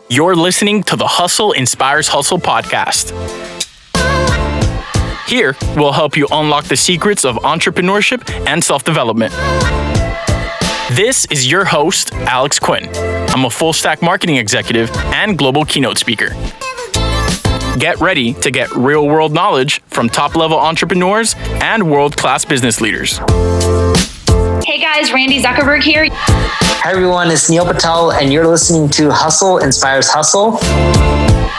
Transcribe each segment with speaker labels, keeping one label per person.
Speaker 1: You're listening to the Hustle Inspires Hustle podcast. Here, we'll help you unlock the secrets of entrepreneurship and self-development. This is your host, Alex Quin. I'm a full-stack marketing executive and global keynote speaker. Get ready to get real-world knowledge from top-level entrepreneurs and world-class business leaders.
Speaker 2: Hey guys, Randy Zuckerberg here.
Speaker 3: Hi everyone, it's Neil Patel, and you're listening to Hustle Inspires Hustle.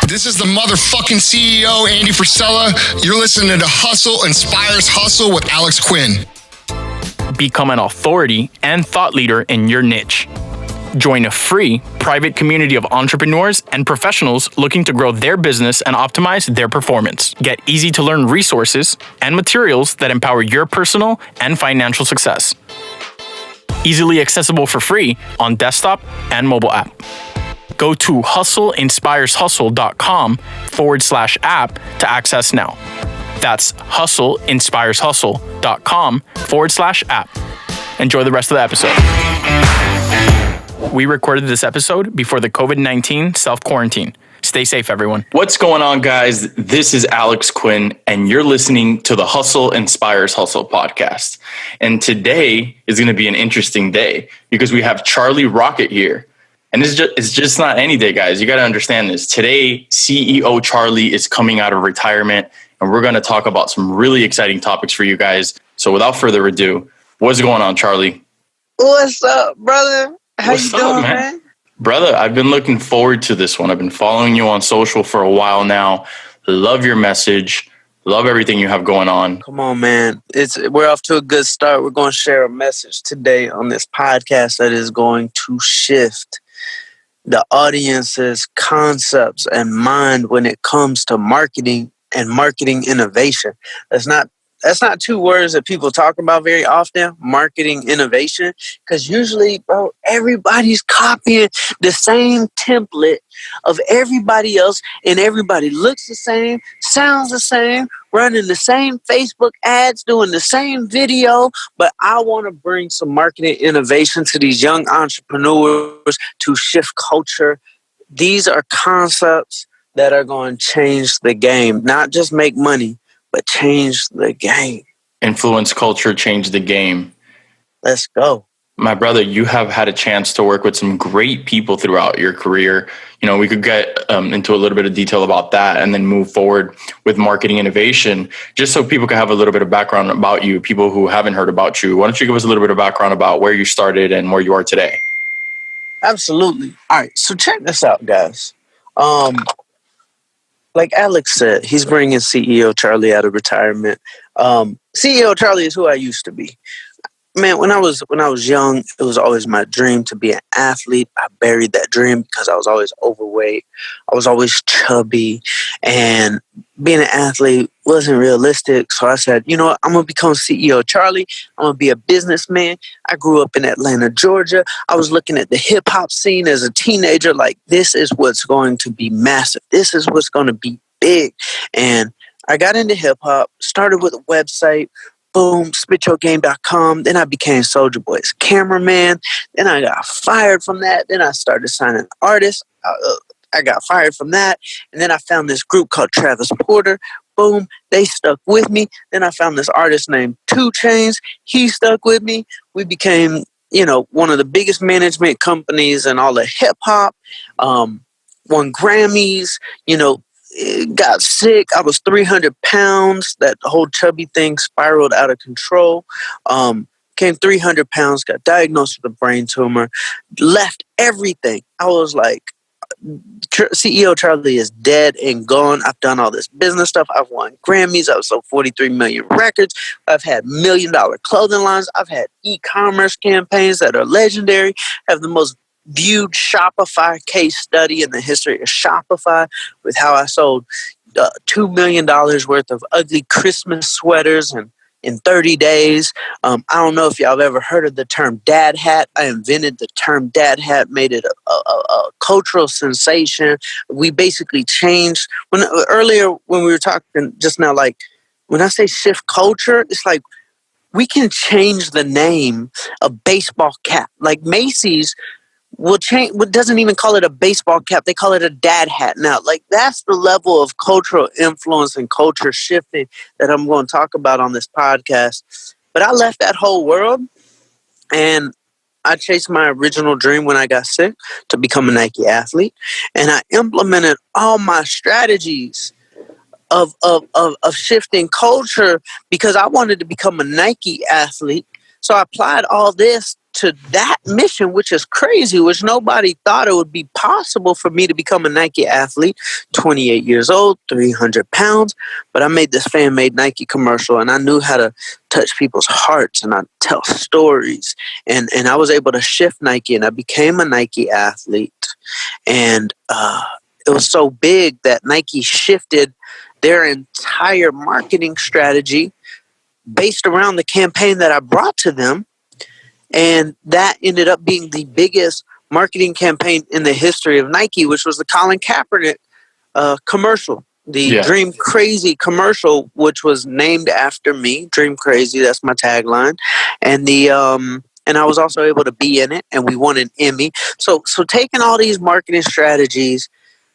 Speaker 4: This is the motherfucking CEO, Andy Frisella. You're listening to Hustle Inspires Hustle with Alex Quin.
Speaker 1: Become an authority and thought leader in your niche. Join a free, private community of entrepreneurs and professionals looking to grow their business and optimize their performance. Get easy-to-learn resources and materials that empower your personal and financial success. Easily accessible for free on desktop and mobile app. Go to hustleinspireshustle.com/app to access now. That's hustleinspireshustle.com/app. Enjoy the rest of the episode. We recorded this episode before the COVID-19 self-quarantine. Stay safe, everyone. What's going on, guys? This is Alex Quin, and you're listening to the Hustle Inspires Hustle podcast. And today is going to be an interesting day because we have Charlie Rocket here. And it's just not any day, guys. You got to understand this. Today, CEO Charlie is coming out of retirement, and we're going to talk about some really exciting topics for you guys. So without further ado, what's going on, Charlie?
Speaker 5: What's up, brother? How you doing, man?
Speaker 1: Brother, I've been looking forward to this one. I've been following you on social for a while now. Love your message. Love everything you have going on.
Speaker 5: Come on, man. We're off to a good start. We're going to share a message today on this podcast that is going to shift the audience's concepts and mind when it comes to marketing and marketing innovation. That's not two words that people talk about very often, marketing innovation, because usually, bro, everybody's copying the same template of everybody else, and everybody looks the same, sounds the same, running the same Facebook ads, doing the same video. But I want to bring some marketing innovation to these young entrepreneurs to shift culture. These are concepts that are going to change the game, not just make money, but change the game.
Speaker 1: Influence culture, change the game.
Speaker 5: Let's go.
Speaker 1: My brother, you have had a chance to work with some great people throughout your career. You know, we could get into a little bit of detail about that and then move forward with marketing innovation, just so people can have a little bit of background about you, people who haven't heard about you. Why don't you give us a little bit of background about where you started and where you are today?
Speaker 5: Absolutely. All right, so check this out, guys. Like Alex said, he's bringing CEO Charlie out of retirement. CEO Charlie is who I used to be. Man, when I was young, it was always my dream to be an athlete. I buried that dream because I was always overweight. I was always chubby, and being an athlete wasn't realistic. So I said, you know what? I'm going to become CEO Charlie. I'm going to be a businessman. I grew up in Atlanta, Georgia. I was looking at the hip hop scene as a teenager like, this is what's going to be massive. This is what's going to be big. And I got into hip hop, started with a website. Boom, spityourgame.com. Then I became Soulja Boy's cameraman. Then I got fired from that. Then I started signing artists. I got fired from that. And then I found this group called Travis Porter. Boom, they stuck with me. Then I found this artist named 2 Chainz. He stuck with me. We became, one of the biggest management companies in all of hip hop. Won Grammys, got sick. I was 300 pounds. That whole chubby thing spiraled out of control. Came 300 pounds, got diagnosed with a brain tumor, left everything. I was like, CEO Charlie is dead and gone. I've done all this business stuff. I've won Grammys. I've sold 43 million records. I've had $1 million clothing lines. I've had e-commerce campaigns that are legendary. I have the most viewed Shopify case study in the history of Shopify with how I sold $2 million worth of ugly Christmas sweaters in 30 days. I don't know if y'all have ever heard of the term dad hat. I invented the term dad hat, made it a cultural sensation. We basically changed earlier when we were talking just now, like when I say shift culture, it's like we can change the name of baseball cap. Like Macy's will change. Doesn't even call it a baseball cap. They call it a dad hat now. Like, that's the level of cultural influence and culture shifting that I'm going to talk about on this podcast. But I left that whole world and I chased my original dream when I got sick to become a Nike athlete. And I implemented all my strategies of shifting culture because I wanted to become a Nike athlete. So I applied all this to that mission, which is crazy, which nobody thought it would be possible for me to become a Nike athlete, 28 years old, 300 pounds. But I made this fan-made Nike commercial, and I knew how to touch people's hearts, and I tell stories. And I was able to shift Nike, and I became a Nike athlete. And it was so big that Nike shifted their entire marketing strategy based around the campaign that I brought to them. And that ended up being the biggest marketing campaign in the history of Nike, which was the Colin Kaepernick commercial, the Dream Crazy commercial, which was named after me. Dream Crazy, that's my tagline. And and I was also able to be in it, and we won an Emmy. So taking all these marketing strategies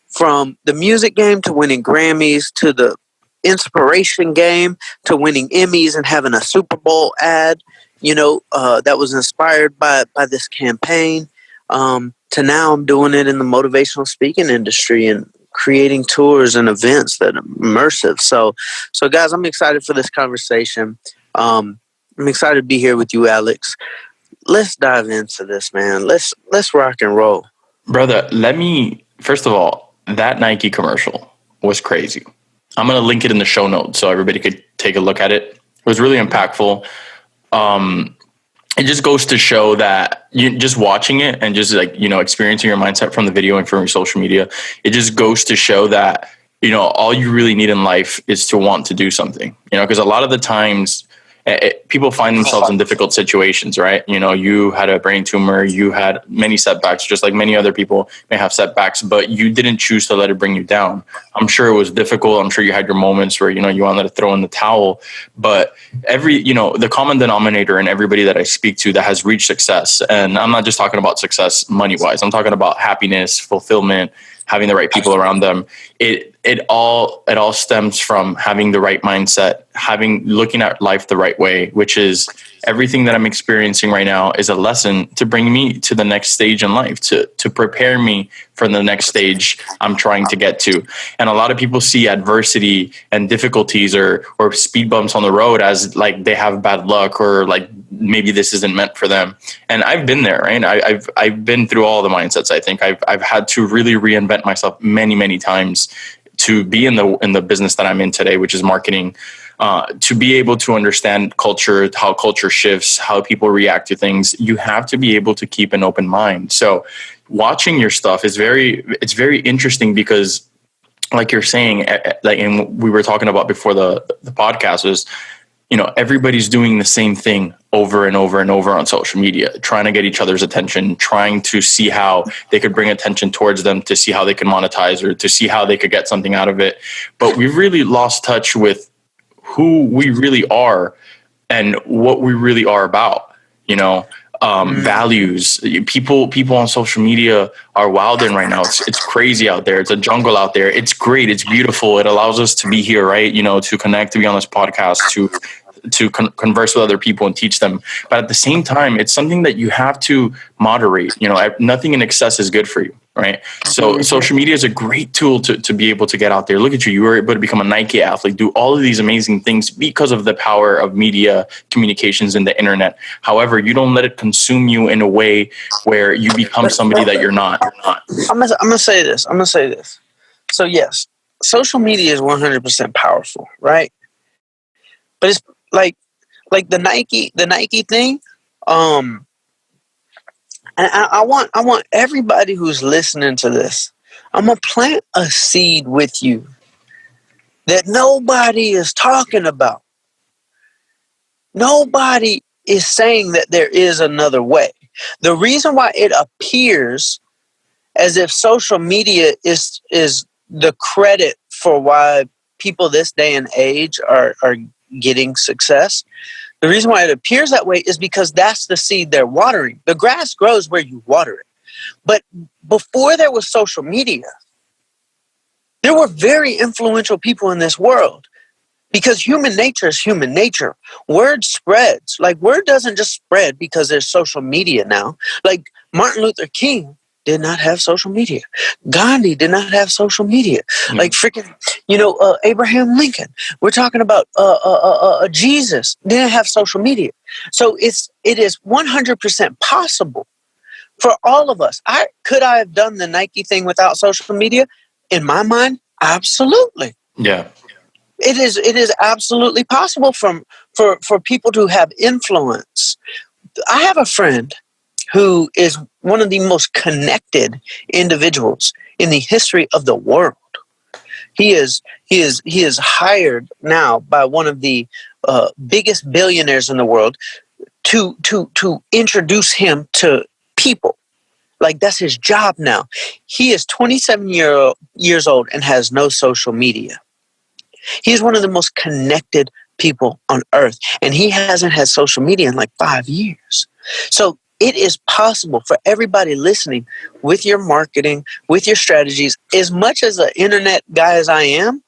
Speaker 5: from the music game to winning Grammys to the inspiration game to winning Emmys and having a Super Bowl ad, that was inspired by this campaign, to now I'm doing it in the motivational speaking industry and creating tours and events that are immersive. So guys, I'm excited for this conversation. I'm excited to be here with you, Alex. Let's dive into this, man. Let's rock and roll.
Speaker 1: Brother, first of all, that Nike commercial was crazy. I'm going to link it in the show notes so everybody could take a look at it. It was really impactful. It just goes to show that you just watching it and just experiencing your mindset from the video and from your social media, it just goes to show that, all you really need in life is to want to do something, because a lot of the times people find themselves in difficult situations, right? You had a brain tumor, you had many setbacks, just like many other people may have setbacks, but you didn't choose to let it bring you down. I'm sure it was difficult. I'm sure you had your moments where, you wanted to throw in the towel, but the common denominator in everybody that I speak to that has reached success, and I'm not just talking about success money-wise, I'm talking about happiness, fulfillment, having the right people around them. It all stems from having the right mindset, looking at life the right way, which is everything that I'm experiencing right now is a lesson to bring me to the next stage in life, to prepare me for the next stage I'm trying to get to. And a lot of people see adversity and difficulties or speed bumps on the road as like they have bad luck or like maybe this isn't meant for them. And I've been there, right? I've been through all the mindsets. I think I've had to really reinvent myself many, many times to be in the business that I'm in today, which is marketing, to be able to understand culture, how culture shifts, how people react to things. You have to be able to keep an open mind. So watching your stuff it's very interesting because like you're saying, like, and we were talking about before the podcast is, everybody's doing the same thing over and over and over on social media, trying to get each other's attention, trying to see how they could bring attention towards them, to see how they can monetize or to see how they could get something out of it. But we've really lost touch with who we really are and what we really are about, values. People on social media are wilding right now. It's crazy out there. It's a jungle out there. It's great. It's beautiful. It allows us to be here, right? To connect, to be on this podcast, to converse with other people and teach them. But at the same time, it's something that you have to moderate. Nothing in excess is good for you, right? So social media is a great tool to be able to get out there. Look at you. You were able to become a Nike athlete, do all of these amazing things because of the power of media, communications, and the internet. However, you don't let it consume you in a way where you become somebody that you're not.
Speaker 5: I'm gonna say this. So yes, social media is 100% powerful, right? But it's like the Nike thing. And I want everybody who's listening to this, I'm gonna plant a seed with you that nobody is talking about. Nobody is saying that there is another way. The reason why it appears as if social media is the credit for why people this day and age are getting success, the reason why it appears that way is because that's the seed they're watering. The grass grows where you water it. But before there was social media, there were very influential people in this world. Because human nature is human nature. Word spreads. Like, word doesn't just spread because there's social media now. Like, Martin Luther King did not have social media. Gandhi did not have social media. Like, freaking, Abraham Lincoln. We're talking about Jesus didn't have social media. So it is 100% possible for all of us. Could I have done the Nike thing without social media? In my mind, absolutely.
Speaker 1: Yeah.
Speaker 5: It is absolutely possible for people to have influence. I have a friend who is one of the most connected individuals in the history of the world. He is hired now by one of the biggest billionaires in the world to introduce him to people. Like, that's his job now. He is 27 years old and has no social media. He's one of the most connected people on earth, and he hasn't had social media in like 5 years. So it is possible for everybody listening, with your marketing, with your strategies. As much as an internet guy as I am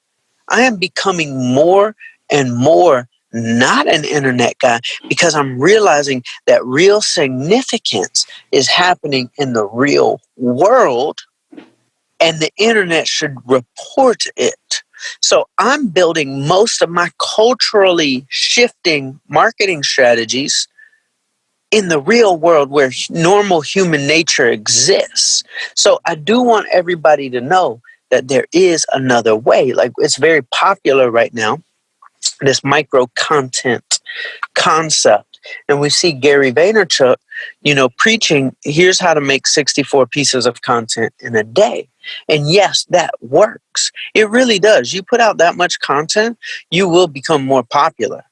Speaker 5: becoming more and more not an internet guy, because I'm realizing that real significance is happening in the real world, and the internet should report it. So I'm building most of my culturally shifting marketing strategies in the real world where normal human nature exists. So I do want everybody to know that there is another way. Like, it's very popular right now, this micro content concept. And we see Gary Vaynerchuk, preaching, here's how to make 64 pieces of content in a day. And yes, that works. It really does. You put out that much content, you will become more popular.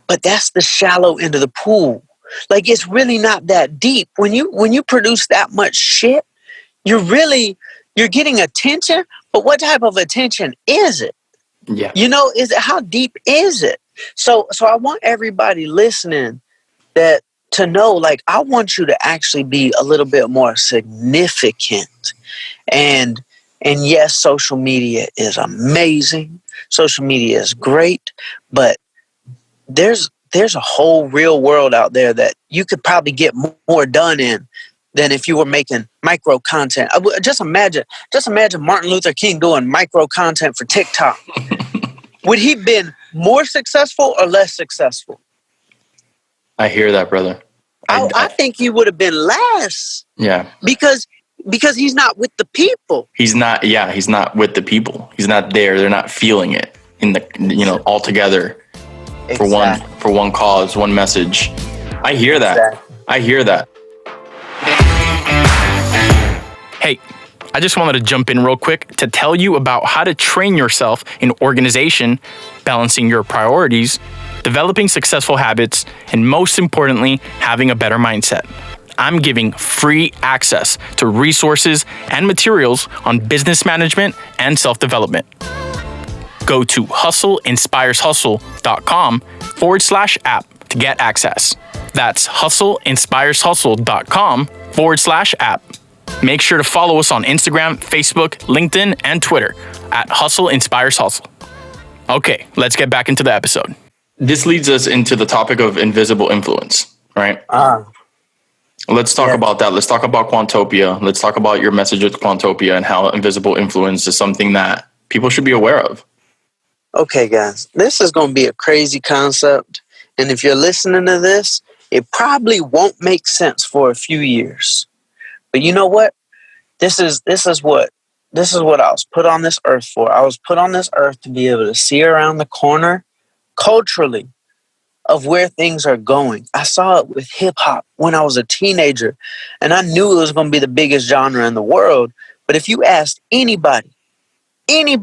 Speaker 5: But that's the shallow end of the pool. Like, it's really not that deep. When you produce that much shit, you're getting attention, but what type of attention is it?
Speaker 1: Yeah.
Speaker 5: How deep is it? So I want everybody listening to know, like, I want you to actually be a little bit more significant. And yes, social media is amazing. Social media is great, but there's a whole real world out there that you could probably get more done in than if you were making micro content. Just imagine Martin Luther King doing micro content for TikTok. Would he been more successful or less successful?
Speaker 1: I hear that, brother.
Speaker 5: I think he would have been less.
Speaker 1: Yeah.
Speaker 5: Because he's not with the people.
Speaker 1: He's not with the people. He's not there. They're not feeling it in the, all together. Exactly. for one cause, one message. I hear that. Exactly. I hear that. Hey, I just wanted to jump in real quick to tell you about how to train yourself in organization, balancing your priorities, developing successful habits, and most importantly, having a better mindset. I'm giving free access to resources and materials on business management and self-development. Go to hustleinspireshustle.com/app to get access. That's hustleinspireshustle.com/app. Make sure to follow us on Instagram, Facebook, LinkedIn, and Twitter at Hustle Inspires Hustle. Okay, let's get back into the episode. This leads us into the topic of invisible influence, right? Let's talk about that. Let's talk about QUANTOPIA. Let's talk about your message with QUANTOPIA and how invisible influence is something that people should be aware of.
Speaker 5: Okay, guys, this is going to be a crazy concept. And if you're listening to this, it probably won't make sense for a few years. But you know what? This is what I was put on this earth for. I was put on this earth to be able to see around the corner culturally of where things are going. I saw it with hip hop when I was a teenager, and I knew it was going to be the biggest genre in the world. But if you asked anybody, they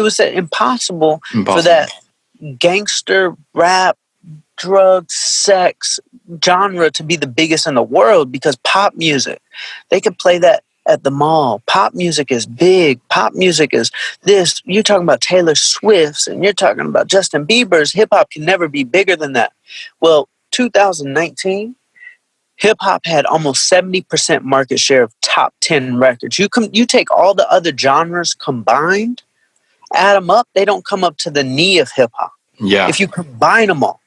Speaker 5: would say impossible for that gangster rap, drug, sex genre to be the biggest in the world, because pop music, they could play that at the mall. Pop music is big. Pop music is this. You're talking about Taylor Swift's and you're talking about Justin Bieber's. Hip hop can never be bigger than that. Well, 2019, Hip hop had almost 70% market share of top 10 records. You take all the other genres combined, add them up, they don't come up to the knee of hip hop.
Speaker 1: Yeah.
Speaker 5: If you combine them all,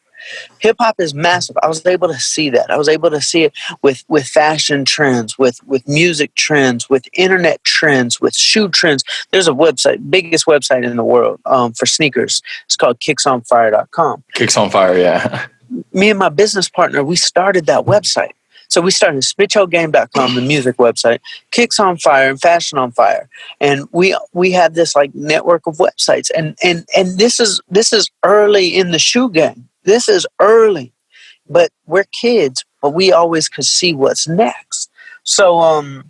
Speaker 5: hip hop is massive. I was able to see that. I was able to see it with fashion trends, with music trends, with internet trends, with shoe trends. There's a website, biggest website in the world for sneakers. It's called kicksonfire.com.
Speaker 1: Kicks on Fire, yeah.
Speaker 5: Me and my business partner, we started that website. So we started SpitYourGame.com, the music website, Kicks on Fire and Fashion on Fire. And we had this like network of websites. And this is early in the shoe game. This is early. But we're kids, but we always could see what's next. So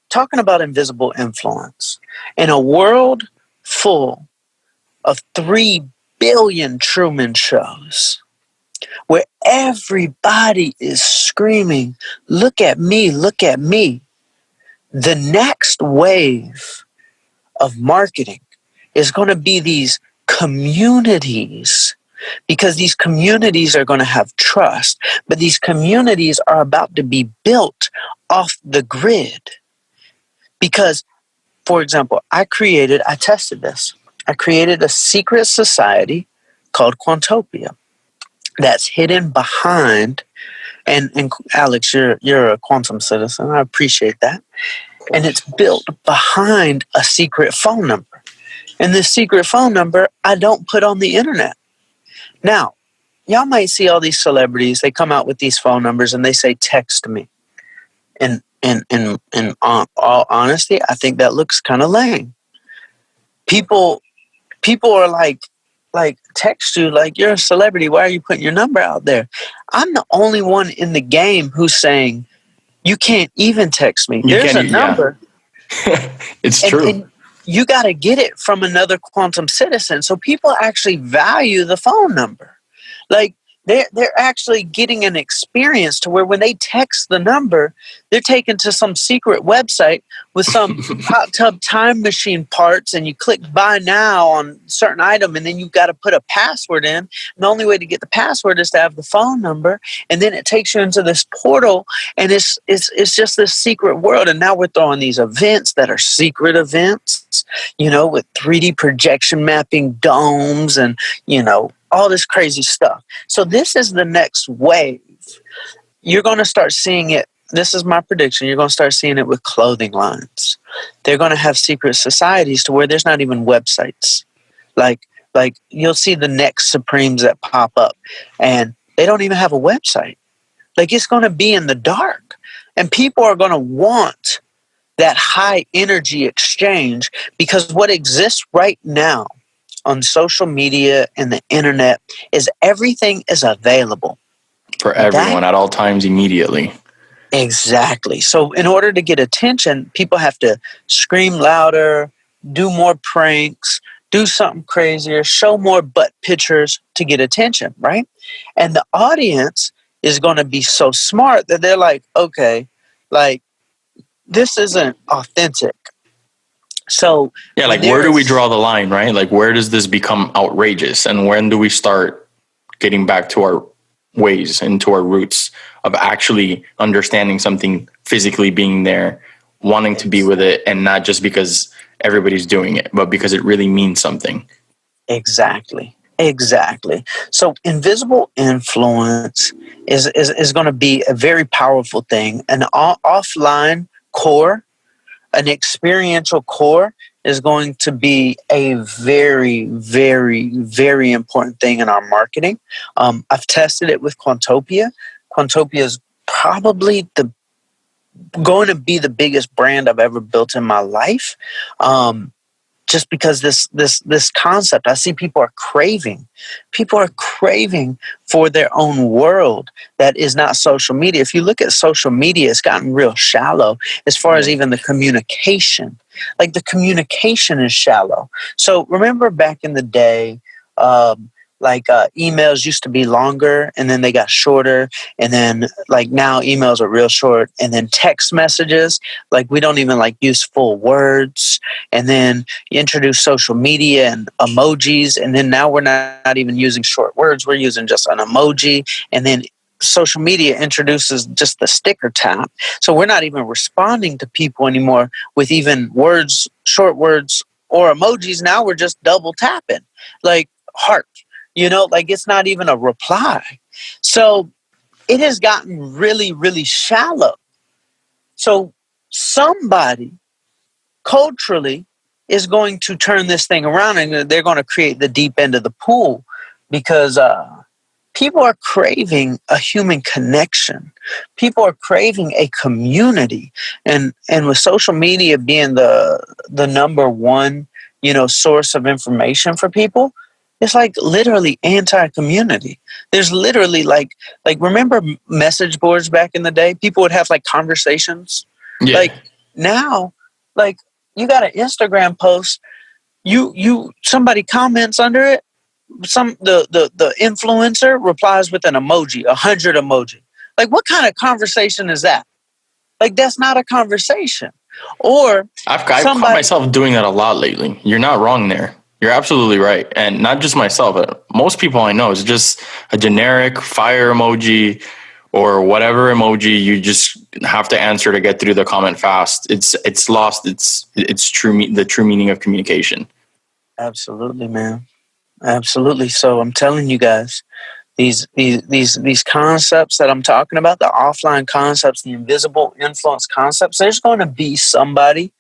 Speaker 5: talking about invisible influence. In a world full of 3 billion Truman shows, where everybody is screaming, look at me, look at me. The next wave of marketing is going to be these communities, because these communities are going to have trust, but these communities are about to be built off the grid. Because, for example, I tested this. I created a secret society called QUANTOPIA. That's hidden behind, and Alex, you're a quantum citizen. I appreciate that. And it's built behind a secret phone number. And this secret phone number, I don't put on the internet. Now, y'all might see all these celebrities. They come out with these phone numbers and they say, text me. And in all honesty, I think that looks kind of lame. People are like text you like you're a celebrity. Why are you putting your number out there? I'm the only one in the game who's saying you can't even text me. There's a number.
Speaker 1: Yeah. It's true.
Speaker 5: And you got to get it from another quantum citizen. So people actually value the phone number. Like they're actually getting an experience to where when they text the number, they're taken to some secret website with some hot tub time machine parts, and you click buy now on a certain item, and then you've got to put a password in. And the only way to get the password is to have the phone number, and then it takes you into this portal, and it's just this secret world. And now we're throwing these events that are secret events, with 3D projection mapping domes and, all this crazy stuff. So this is the next wave. You're going to start seeing it. This is my prediction. You're going to start seeing it with clothing lines. They're going to have secret societies to where there's not even websites. Like you'll see the next Supremes that pop up, and they don't even have a website. Like, it's going to be in the dark, and people are going to want that high energy exchange, because what exists right now on social media and the internet is everything is available
Speaker 1: for everyone at all times immediately.
Speaker 5: Exactly. So in order to get attention, people have to scream louder, do more pranks, do something crazier, show more butt pictures to get attention, right? And the audience is going to be so smart that they're like, okay, like, this isn't authentic. So
Speaker 1: yeah, like, where do we draw the line, right? Like, where does this become outrageous, and when do we start getting back to our ways and to our roots of actually understanding something, physically being there, wanting to be with it, and not just because everybody's doing it, but because it really means something.
Speaker 5: Exactly. So invisible influence is going to be a very powerful thing. An offline core, an experiential core, is going to be a very, very, very important thing in our marketing. I've tested it with QUANTOPIA. QUANTOPIA is probably going to be the biggest brand I've ever built in my life. Just because this concept, I see people are craving for their own world that is not social media. If you look at social media, it's gotten real shallow as far as even the communication. Like, the communication is shallow. So remember back in the day, emails used to be longer, and then they got shorter, and then like now emails are real short, and then text messages, like, we don't even use full words, and then you introduce social media and emojis, and then now we're not even using short words, we're using just an emoji, and then social media introduces just the sticker tap. So we're not even responding to people anymore with even words, short words, or emojis. Now we're just double tapping, like heart, like it's not even a reply. So it has gotten really, really shallow. So somebody culturally is going to turn this thing around, and they're going to create the deep end of the pool, because people are craving a human connection. People are craving a community, and with social media being the number one source of information for people, it's like literally anti-community. There's literally like remember message boards back in the day? People would have like conversations.
Speaker 1: Yeah.
Speaker 5: Like now, like you got an Instagram post, somebody comments under it, the influencer replies with an emoji, 100 emoji. Like what kind of conversation is that? Like that's not a conversation. Or
Speaker 1: I've caught myself doing that a lot lately. You're not wrong there. You're absolutely right. And not just myself, but most people I know is just a generic fire emoji or whatever emoji you just have to answer to get through the comment fast. It's lost the true meaning of communication.
Speaker 5: Absolutely, man. Absolutely. So I'm telling you guys, these concepts that I'm talking about, the offline concepts, the invisible influence concepts, there's going to be somebody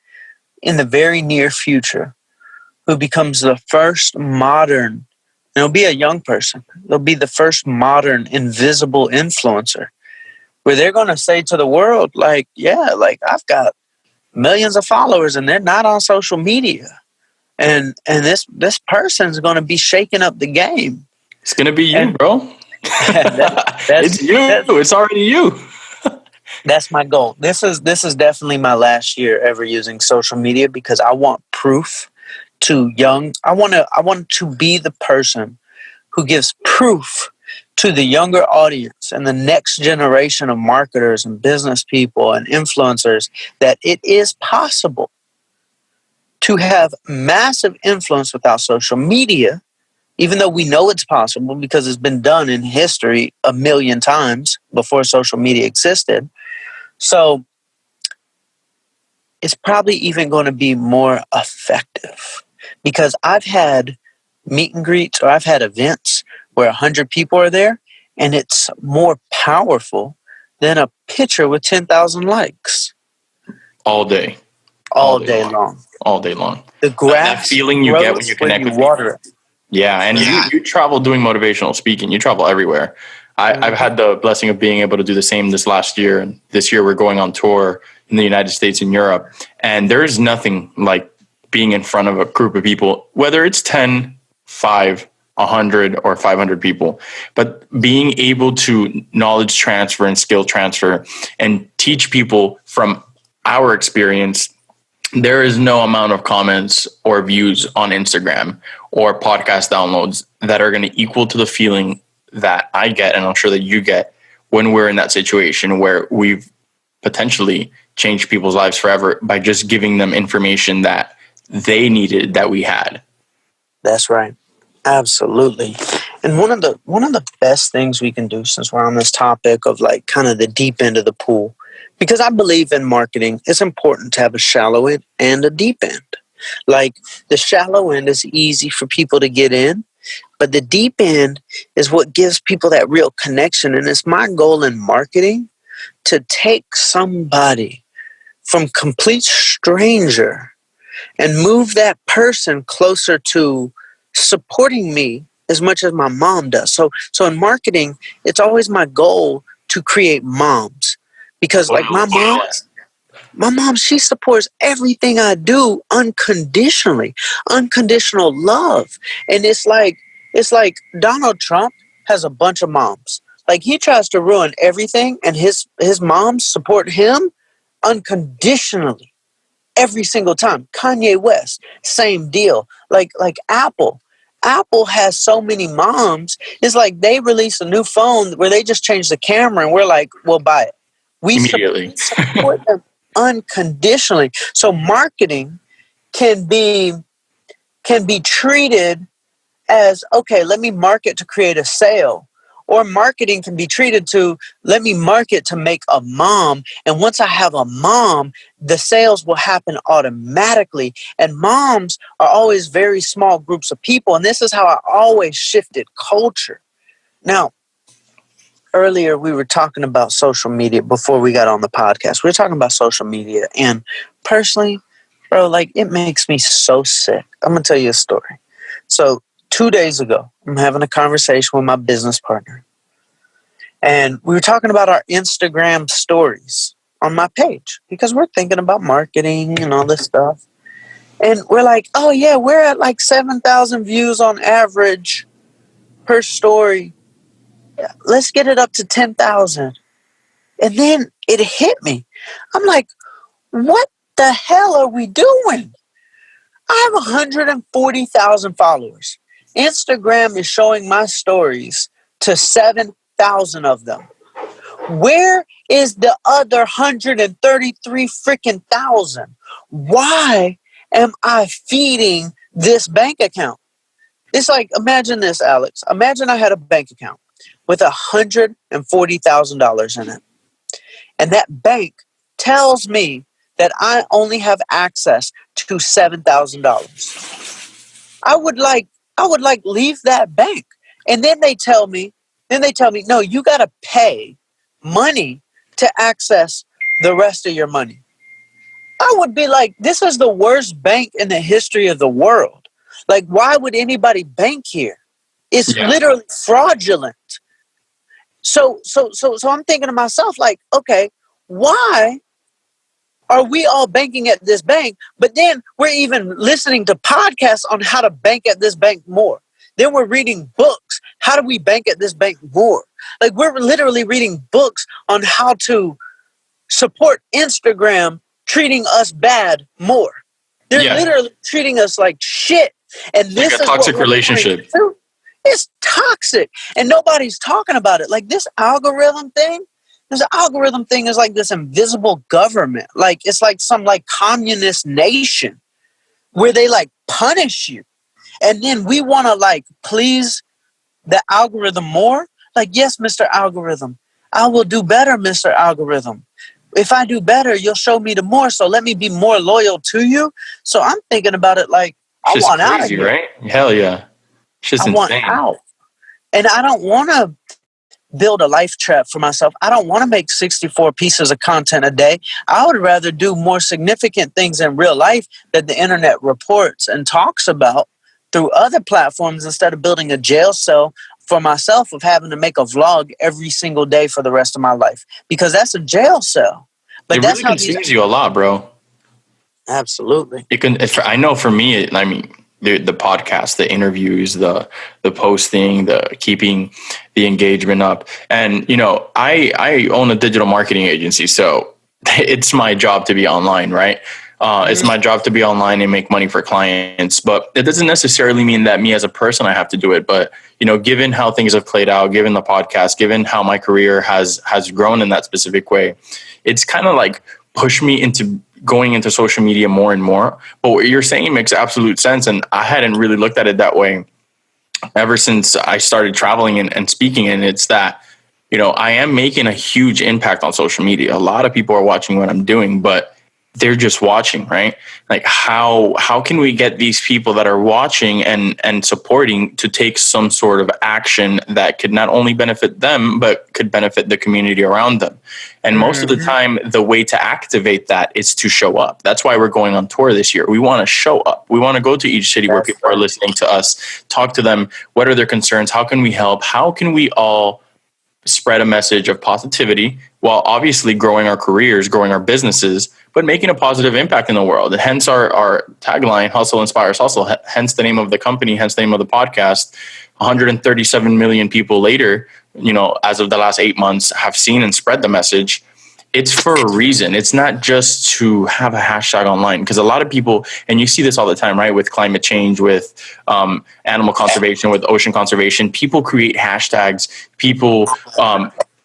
Speaker 5: in the very near future who becomes the first modern, and it'll be a young person, they'll be the first modern invisible influencer, where they're going to say to the world, like, yeah, like I've got millions of followers and they're not on social media. And this person's going to be shaking up the game.
Speaker 1: It's going to be you, bro. It's you. It's already you.
Speaker 5: That's my goal. This is definitely my last year ever using social media, because I want proof to I want to be the person who gives proof to the younger audience and the next generation of marketers and business people and influencers that it is possible to have massive influence without social media, even though we know it's possible because it's been done in history 1,000,000 times before social media existed. So it's probably even going to be more effective, because I've had meet and greets, or I've had events where 100 people are there, and it's more powerful than a picture with 10,000 likes.
Speaker 1: All day.
Speaker 5: All day long.
Speaker 1: All day long.
Speaker 5: The grass,
Speaker 1: that feeling you get when you connect with
Speaker 5: water it.
Speaker 1: Yeah, and you travel doing motivational speaking. You travel everywhere. I've had the blessing of being able to do the same this last year. And this year we're going on tour in the United States and Europe. And there's nothing like being in front of a group of people, whether it's 10, 5, 100, or 500 people. But being able to knowledge transfer and skill transfer and teach people from our experience. There is no amount of comments or views on Instagram or podcast downloads that are going to equal to the feeling that I get, and I'm sure that you get, when we're in that situation where we've potentially changed people's lives forever by just giving them information that they needed, that we had.
Speaker 5: That's right. Absolutely. And one of the best things we can do, since we're on this topic of like kind of the deep end of the pool, because I believe in marketing, it's important to have a shallow end and a deep end. Like the shallow end is easy for people to get in, but the deep end is what gives people that real connection. And it's my goal in marketing to take somebody from complete stranger and move that person closer to supporting me as much as my mom does. So in marketing, it's always my goal to create moms. Because like my mom, she supports everything I do unconditionally, unconditional love. And it's like Donald Trump has a bunch of moms. Like he tries to ruin everything, and his moms support him unconditionally every single time. Kanye West, same deal. Like Apple. Apple has so many moms. It's like they release a new phone where they just change the camera, and we're like, we'll buy it. We
Speaker 1: immediately
Speaker 5: support them unconditionally. So marketing can be treated as, okay, let me market to create a sale, Or marketing can be treated to, let me market to make a mom. And once I have a mom, the sales will happen automatically. And moms are always very small groups of people. And this is how I always shifted culture. Now, earlier we were talking about social media before we got on the podcast. We were talking about social media. And personally, bro, like, it makes me so sick. I'm going to tell you a story. So 2 days ago, I'm having a conversation with my business partner. And we were talking about our Instagram stories on my page because we're thinking about marketing and all this stuff. And we're like, oh, yeah, we're at like 7,000 views on average per story. Let's get it up to 10,000. And then it hit me. I'm like, what the hell are we doing? I have 140,000 followers. Instagram is showing my stories to 7,000 of them. Where is the other 133 freaking thousand? Why am I feeding this bank account? It's like, imagine this, Alex. Imagine I had a bank account with $140,000 in it. And that bank tells me that I only have access to $7,000. I would like leave that bank. And then they tell me, no, you got to pay money to access the rest of your money. I would be like, this is the worst bank in the history of the world. Like, why would anybody bank here? It's literally fraudulent. So I'm thinking to myself, like, okay, why are we all banking at this bank? But then we're even listening to podcasts on how to bank at this bank more. Then we're reading books. How do we bank at this bank more? Like, we're literally reading books on how to support Instagram treating us bad more. They're literally treating us like shit. And this
Speaker 1: like a
Speaker 5: is
Speaker 1: toxic relationship.
Speaker 5: It's toxic. And nobody's talking about it. Like, this algorithm thing is like this invisible government. Like, it's like some like communist nation where they like punish you. And then we want to like please the algorithm more. Like, yes, Mr. Algorithm, I will do better, Mr. Algorithm. If I do better, you'll show me the more. So let me be more loyal to you. So I'm thinking about it like, I want out of here.
Speaker 1: Right? Hell yeah. It's just insane.
Speaker 5: I want out. And I don't want to build a life trap for myself. I don't want to make 64 pieces of content a day. I would rather do more significant things in real life that the internet reports and talks about through other platforms instead of building a jail cell for myself of having to make a vlog every single day for the rest of my life, because that's a jail cell. But
Speaker 1: it
Speaker 5: that's
Speaker 1: really consumes you a lot, bro.
Speaker 5: Absolutely.
Speaker 1: It can. I know for me, the podcast, the interviews, the posting, the keeping the engagement up. And, I own a digital marketing agency, so it's my job to be online, right? It's my job to be online and make money for clients, but it doesn't necessarily mean that me as a person, I have to do it. But, given how things have played out, given the podcast, given how my career has grown in that specific way, it's kind of like pushed me into going into social media more and more. But what you're saying makes absolute sense. And I hadn't really looked at it that way ever since I started traveling and speaking. And it's that, I am making a huge impact on social media. A lot of people are watching what I'm doing, but they're just watching, right? Like, how can we get these people that are watching and supporting to take some sort of action that could not only benefit them, but could benefit the community around them? And most of the time, the way to activate that is to show up. That's why we're going on tour this year. We want to show up. We want to go to each city where people are listening to us, talk to them. What are their concerns? How can we help? How can we all spread a message of positivity while obviously growing our careers, growing our businesses, but making a positive impact in the world? And hence our tagline, Hustle Inspires Hustle, hence the name of the company, hence the name of the podcast. 137 million people later, as of the last 8 months, have seen and spread the message. It's for a reason. It's not just to have a hashtag online, because a lot of people, and you see this all the time, right? With climate change, with animal conservation, with ocean conservation, people create hashtags. People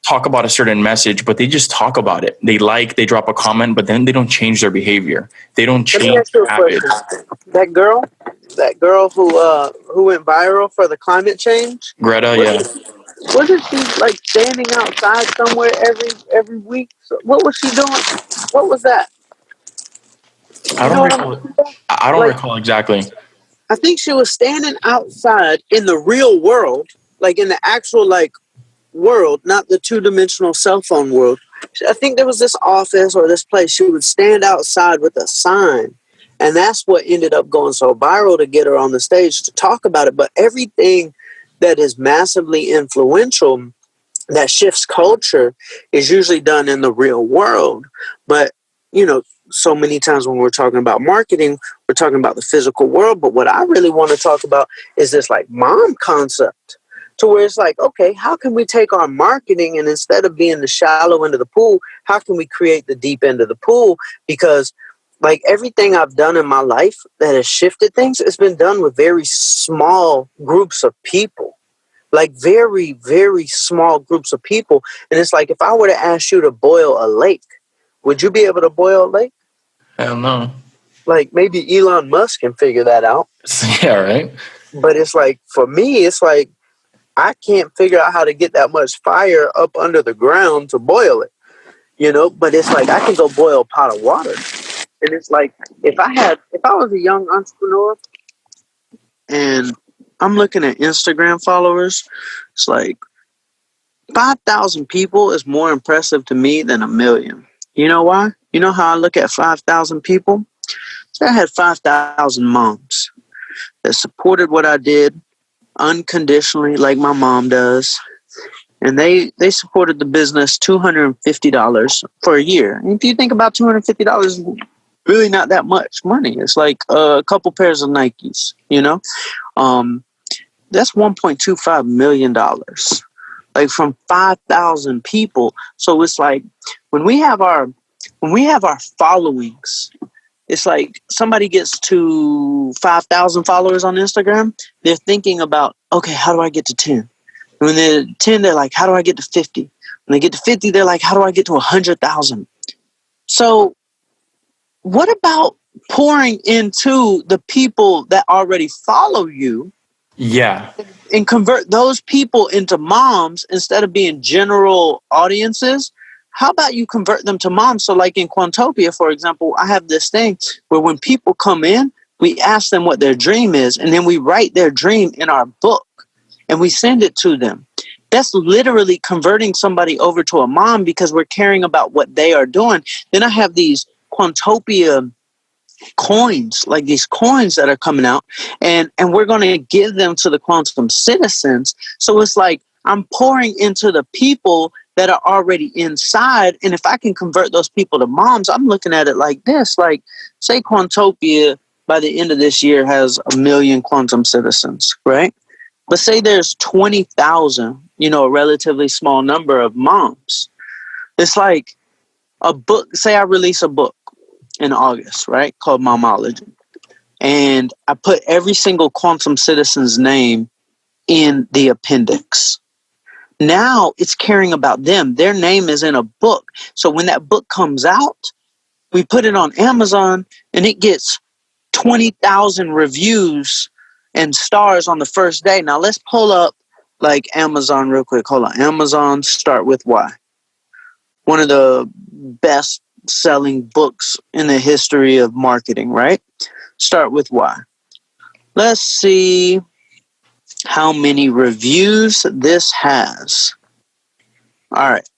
Speaker 1: talk about a certain message, but they just talk about it. They drop a comment, but then they don't change their behavior. They don't change their habits.
Speaker 5: That girl who went viral for the climate change.
Speaker 1: Greta, yeah.
Speaker 5: Wasn't she like standing outside somewhere every week? So what was she doing? What was that?
Speaker 1: I
Speaker 5: You
Speaker 1: don't
Speaker 5: know what I'm
Speaker 1: recall.
Speaker 5: talking about?
Speaker 1: I don't
Speaker 5: Like,
Speaker 1: recall exactly.
Speaker 5: I think she was standing outside in the real world, like in the actual like world, not the two-dimensional cell phone world. I think there was this office or this place. She would stand outside with a sign, and that's what ended up going so viral to get her on the stage to talk about it. But everything that is massively influential that shifts culture is usually done in the real world. But, you know, so many times when we're talking about marketing, we're talking about the physical world. But what I really want to talk about is this like mom concept, to where it's like, okay, how can we take our marketing and instead of being the shallow end of the pool, how can we create the deep end of the pool? Because like everything I've done in my life that has shifted things, it's been done with very small groups of people, like very, very small groups of people. And it's like, if I were to ask you to boil a lake, would you be able to boil a lake?
Speaker 1: Hell no.
Speaker 5: Like maybe Elon Musk can figure that out.
Speaker 1: Yeah, right.
Speaker 5: But it's like, for me, it's like, I can't figure out how to get that much fire up under the ground to boil it, you know? But it's like, I can go boil a pot of water. And it's like, if I was a young entrepreneur and I'm looking at Instagram followers, it's like, 5,000 people is more impressive to me than 1,000,000. You know why? You know how I look at 5,000 people? So I had 5,000 moms that supported what I did unconditionally, like my mom does. And they supported the business $250 for a year. And if you think about $250, really not that much money. It's like a couple pairs of Nikes, you know? That's $1.25 million. Like from 5,000 people. So it's like when we have our followings, it's like somebody gets to 5,000 followers on Instagram, they're thinking about, okay, how do I get to 10? And when they're 10, they're like, how do I get to 50? When they get to 50, they're like, how do I get to 100,000? So what about pouring into the people that already follow you?
Speaker 1: Yeah.
Speaker 5: And convert those people into moms instead of being general audiences. How about you convert them to moms? So like in QUANTOPIA, for example, I have this thing where when people come in, we ask them what their dream is, and then we write their dream in our book and we send it to them. That's literally converting somebody over to a mom because we're caring about what they are doing. Then I have these QUANTOPIA coins, like these coins that are coming out, and we're going to give them to the quantum citizens. So it's like I'm pouring into the people that are already inside, and if I can convert those people to moms, I'm looking at it like this. Like, say QUANTOPIA by the end of this year has 1 million quantum citizens, right? But say there's 20,000, you know, a relatively small number of moms. It's like a book. Say I release a book in August, right, called Momology. And I put every single quantum citizen's name in the appendix. Now it's caring about them. Their name is in a book. So when that book comes out, we put it on Amazon and it gets 20,000 reviews and stars on the first day. Now let's pull up like Amazon real quick. Hold on. Amazon, start with Y. One of the best selling books in the history of marketing, right? Start with Y. Let's see how many reviews this has. All right.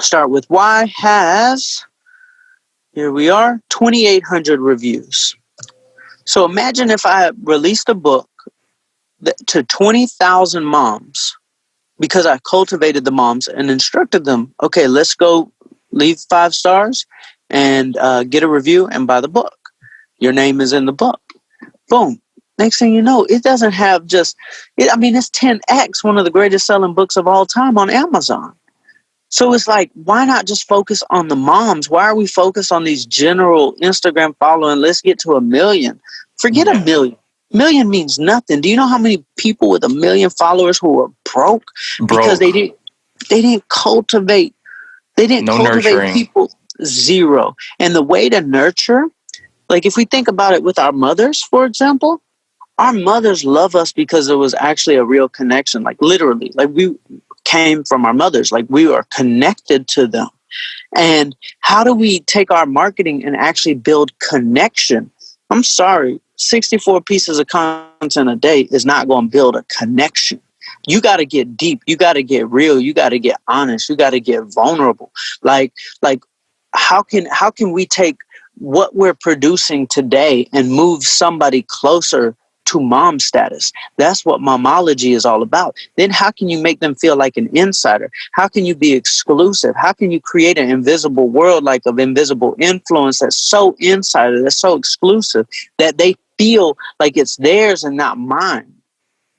Speaker 5: Start with Y has, here we are, 2,800 reviews. So imagine if I released a book to 20,000 moms because I cultivated the moms and instructed them, okay, let's go leave 5 stars and get a review and buy the book. Your name is in the book. Boom. Next thing you know, it doesn't have just, it's 10x one of the greatest selling books of all time on Amazon. So it's like, why not just focus on the moms? Why are we focused on these general Instagram following? Let's get to 1 million. Forget 1 million. 1 million means nothing. Do you know how many people with 1 million followers who are broke? Because they didn't cultivate. They didn't cultivate nurturing people. Zero. And the way to nurture, like if we think about it with our mothers, for example, our mothers love us because it was actually a real connection, like literally, like we came from our mothers, like we are connected to them. And how do we take our marketing and actually build connection? I'm sorry, 64 pieces of content a day is not going to build a connection. You got to get deep. You got to get real. You got to get honest. You got to get vulnerable. Like how can we take what we're producing today and move somebody closer to mom status? That's what momology is all about. Then how can you make them feel like an insider? How can you be exclusive? How can you create an invisible world, like of invisible influence that's so insider, that's so exclusive that they feel like it's theirs and not mine?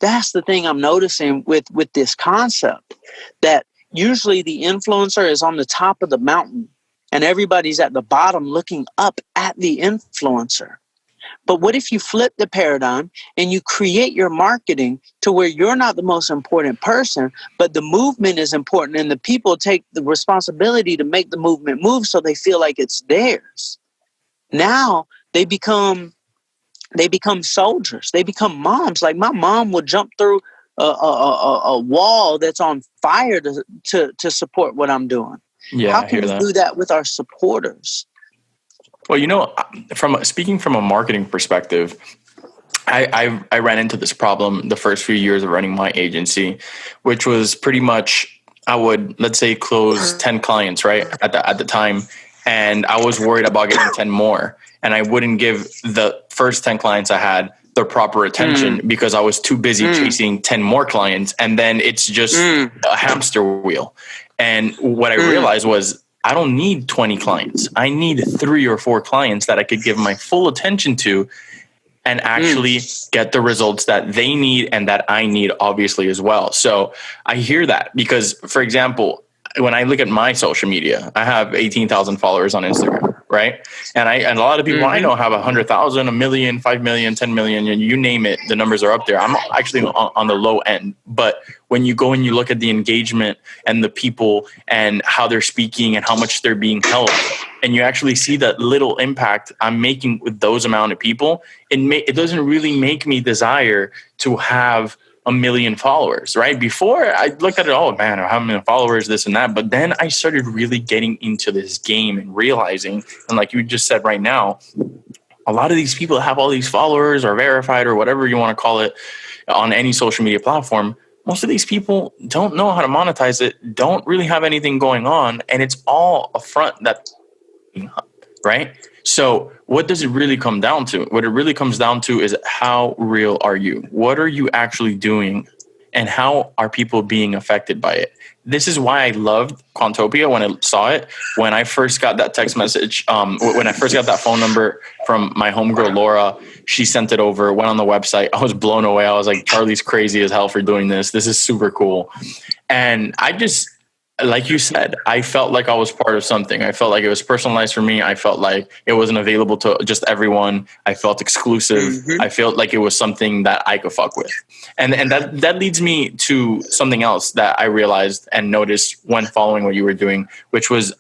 Speaker 5: That's the thing I'm noticing with this concept, that usually the influencer is on the top of the mountain and everybody's at the bottom looking up at the influencer. But what if you flip the paradigm and you create your marketing to where you're not the most important person, but the movement is important and the people take the responsibility to make the movement move so they feel like it's theirs? Now they become soldiers. They become moms. Like my mom would jump through a wall that's on fire to support what I'm doing.
Speaker 1: Yeah,
Speaker 5: How can we do that with our supporters?
Speaker 1: Well, speaking from a marketing perspective, I ran into this problem the first few years of running my agency, which was pretty much I would, let's say, close 10 clients, right, at the time, and I was worried about getting 10 more, and I wouldn't give the first 10 clients I had their proper attention because I was too busy chasing 10 more clients, and then it's just a hamster wheel. And what I realized was, I don't need 20 clients. I need 3 or 4 clients that I could give my full attention to and actually get the results that they need and that I need, obviously, as well. So I hear that because, for example, when I look at my social media, I have 18,000 followers on Instagram, right? And a lot of people I know have 100,000, 1 million, 5 million, 10 million, and you name it, the numbers are up there. I'm actually on the low end. But when you go and you look at the engagement and the people and how they're speaking and how much they're being helped, and you actually see that little impact I'm making with those amount of people, it doesn't really make me desire to have 1 million followers, right? Before I looked at it, oh man, how many followers, this and that. But then I started really getting into this game and realizing, and like you just said right now, a lot of these people have all these followers or verified or whatever you want to call it on any social media platform. Most of these people don't know how to monetize it, don't really have anything going on, and it's all a front that, right? So what does it really come down to? What it really comes down to is, how real are you? What are you actually doing? And how are people being affected by it? This is why I loved QUANTOPIA when I saw it. When I first got that text message, when I first got that phone number from my homegirl, Laura, she sent it over, went on the website. I was blown away. I was like, Charlie's crazy as hell for doing this. This is super cool. And I just, like you said, I felt like I was part of something. I felt like it was personalized for me. I felt like it wasn't available to just everyone. I felt exclusive. I felt like it was something that I could fuck with. And that leads me to something else that I realized and noticed when following what you were doing, which was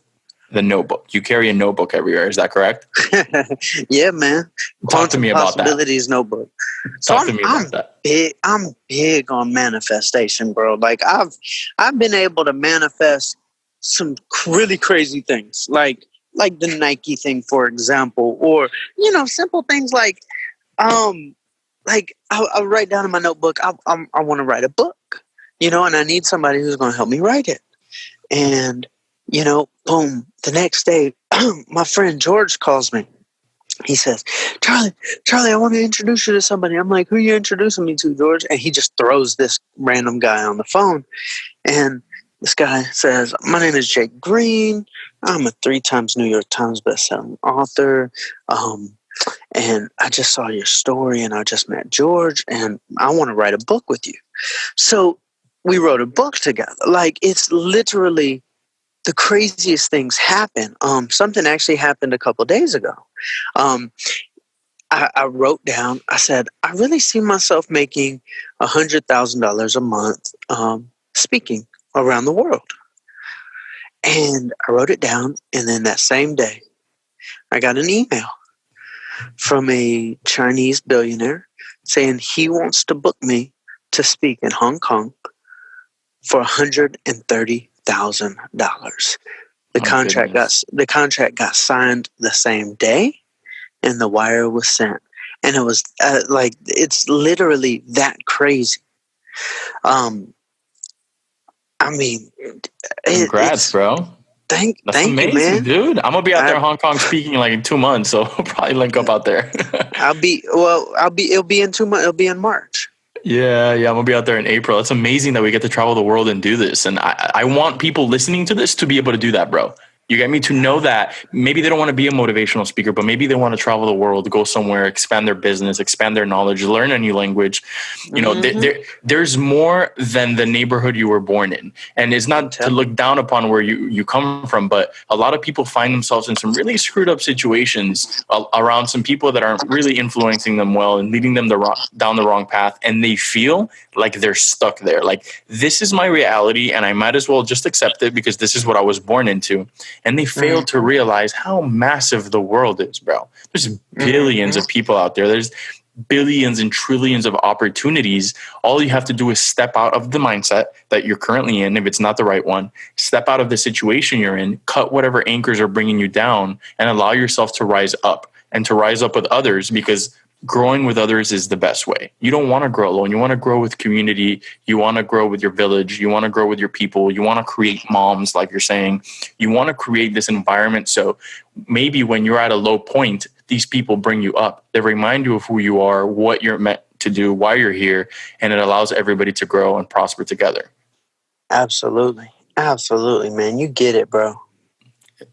Speaker 1: the notebook. You carry a notebook everywhere. Is that correct?
Speaker 5: Yeah, man.
Speaker 1: Talk to me about that.
Speaker 5: Possibilities notebook.
Speaker 1: Talk to me about that.
Speaker 5: I'm big on manifestation, bro. Like I've been able to manifest some really crazy things, like the Nike thing, for example, or simple things like I write down in my notebook, I want to write a book, and I need somebody who's going to help me write it. And boom, the next day, my friend George calls me. He says, Charlie, I want to introduce you to somebody. I'm like, who are you introducing me to, George? And he just throws this random guy on the phone. And this guy says, my name is Jake Green. I'm a 3 times New York Times bestselling author. And I just saw your story and I just met George and I want to write a book with you. So we wrote a book together. Like, it's literally the craziest things happen. Something actually happened a couple days ago. I wrote down, I said, I really see myself making $100,000 a month speaking around the world. And I wrote it down. And then that same day, I got an email from a Chinese billionaire saying he wants to book me to speak in Hong Kong for $130,000. The contract got signed the same day, and the wire was sent. And it was it's literally that crazy.
Speaker 1: Congrats, bro.
Speaker 5: Thank
Speaker 1: amazing,
Speaker 5: you, man.
Speaker 1: Dude. I'm gonna be out there in Hong Kong speaking like in 2 months, so we'll probably link up out there.
Speaker 5: It'll be in 2 months. It'll be in March.
Speaker 1: Yeah, I'm gonna be out there in April. It's amazing that we get to travel the world and do this. And I want people listening to this to be able to do that, bro. You get me? To know that maybe they don't want to be a motivational speaker, but maybe they want to travel the world, go somewhere, expand their business, expand their knowledge, learn a new language. You know, there's more than the neighborhood you were born in. And it's not to look down upon where you come from, but a lot of people find themselves in some really screwed up situations around some people that aren't really influencing them well and leading them down the wrong path. And they feel like they're stuck there. Like, this is my reality and I might as well just accept it because this is what I was born into. And they fail to realize how massive the world is, bro. There's billions of people out there. There's billions and trillions of opportunities. All you have to do is step out of the mindset that you're currently in. If it's not the right one, step out of the situation you're in, cut whatever anchors are bringing you down, and allow yourself to rise up and to rise up with others, because growing with others is the best way. You don't want to grow alone. You want to grow with community. You want to grow with your village. You want to grow with your people. You want to create moms, like you're saying. You want to create this environment. So maybe when you're at a low point, these people bring you up. They remind you of who you are, what you're meant to do, why you're here, and it allows everybody to grow and prosper together.
Speaker 5: Absolutely. Absolutely, man. You get it, bro.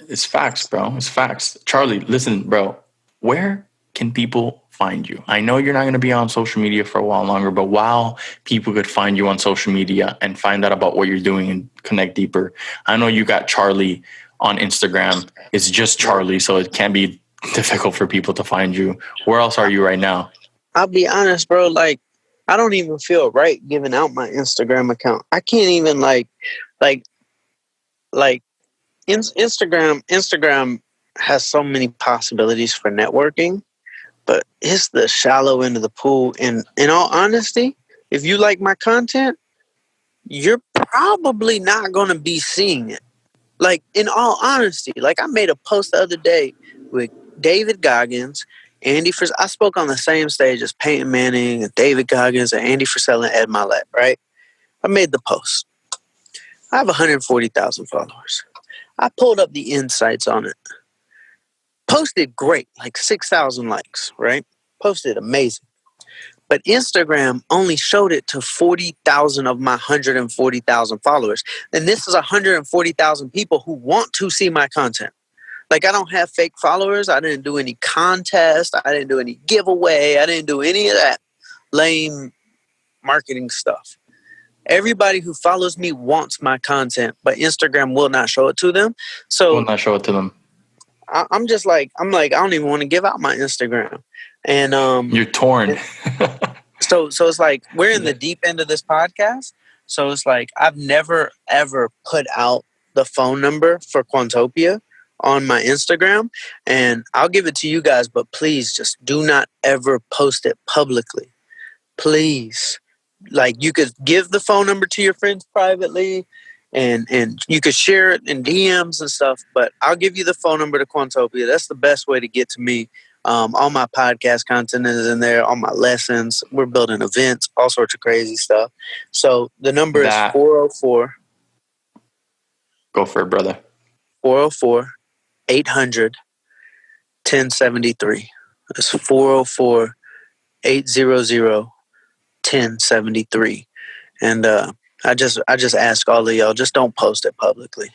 Speaker 1: It's facts, bro. It's facts. Charlie, listen, bro. Where can people find you? I know you're not going to be on social media for a while longer, but while people could find you on social media and find out about what you're doing and connect deeper, I know you got Charlie on Instagram. It's just Charlie, so it can be difficult for people to find you. Where else are you right now?
Speaker 5: I'll be honest, bro. Like, I don't even feel right giving out my Instagram account. I can't even Instagram has so many possibilities for networking. But it's the shallow end of the pool. And in all honesty, if you like my content, you're probably not going to be seeing it. Like, in all honesty, like I made a post the other day with David Goggins, Andy Frisella. I spoke on the same stage as Peyton Manning and David Goggins and Andy Frisella and Ed Milet, right? I made the post. I have 140,000 followers. I pulled up the insights on it. Posted great, like 6,000 likes, right? Posted amazing. But Instagram only showed it to 40,000 of my 140,000 followers. And this is 140,000 people who want to see my content. Like, I don't have fake followers. I didn't do any contest. I didn't do any giveaway. I didn't do any of that lame marketing stuff. Everybody who follows me wants my content, but Instagram will not show it to them. So
Speaker 1: will not show it to them.
Speaker 5: I'm like, I don't even want to give out my Instagram. And
Speaker 1: you're torn.
Speaker 5: so it's like we're in the deep end of this podcast. So it's like I've never ever put out the phone number for QUANTOPIA on my Instagram, and I'll give it to you guys, but please just do not ever post it publicly. Please. Like, you could give the phone number to your friends privately, and you could share it in DMs and stuff, but I'll give you the phone number to QUANTOPIA. That's the best way to get to me. All my podcast content is in there, all my lessons. We're building events, all sorts of crazy stuff. So the number is 404.
Speaker 1: Go for it, brother.
Speaker 5: 404-800-1073. That's 404-800-1073. And I just ask all of y'all, just don't post it publicly.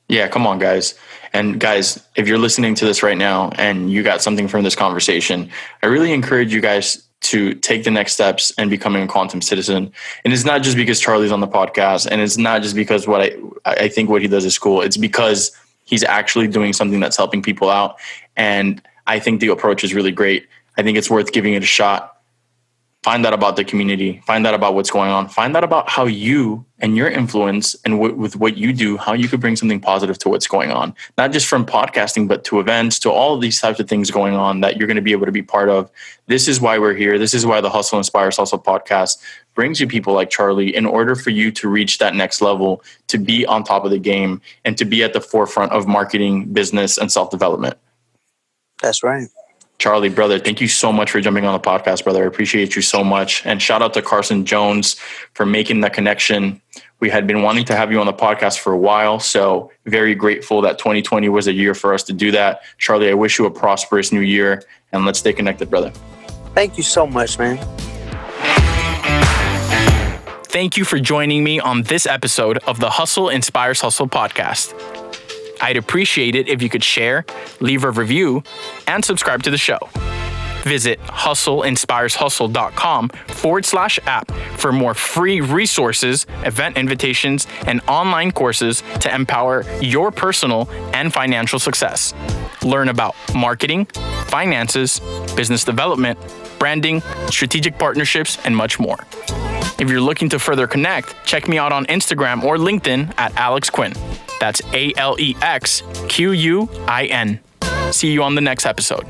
Speaker 1: Yeah, come on, guys. And guys, if you're listening to this right now and you got something from this conversation, I really encourage you guys to take the next steps and becoming a quantum citizen. And it's not just because Charlie's on the podcast, and it's not just because I think what he does is cool. It's because he's actually doing something that's helping people out. And I think the approach is really great. I think it's worth giving it a shot. Find out about the community, find out about what's going on, find out about how you and your influence and with what you do, how you could bring something positive to what's going on, not just from podcasting, but to events, to all of these types of things going on that you're going to be able to be part of. This is why we're here. This is why the Hustle Inspires Hustle podcast brings you people like Charlie in order for you to reach that next level, to be on top of the game and to be at the forefront of marketing, business, and self-development.
Speaker 5: That's right.
Speaker 1: Charlie, brother, thank you so much for jumping on the podcast, brother. I appreciate you so much. And shout out to Carson Jones for making that connection. We had been wanting to have you on the podcast for a while, so very grateful that 2020 was a year for us to do that. Charlie, I wish you a prosperous new year, and let's stay connected, brother.
Speaker 5: Thank you so much, man.
Speaker 1: Thank you for joining me on this episode of the Hustle Inspires Hustle podcast. I'd appreciate it if you could share, leave a review, and subscribe to the show. Visit hustleinspireshustle.com/app for more free resources, event invitations, and online courses to empower your personal and financial success. Learn about marketing, finances, business development, branding, strategic partnerships, and much more. If you're looking to further connect, check me out on Instagram or LinkedIn at Alex Quin. That's ALEXQUIN. See you on the next episode.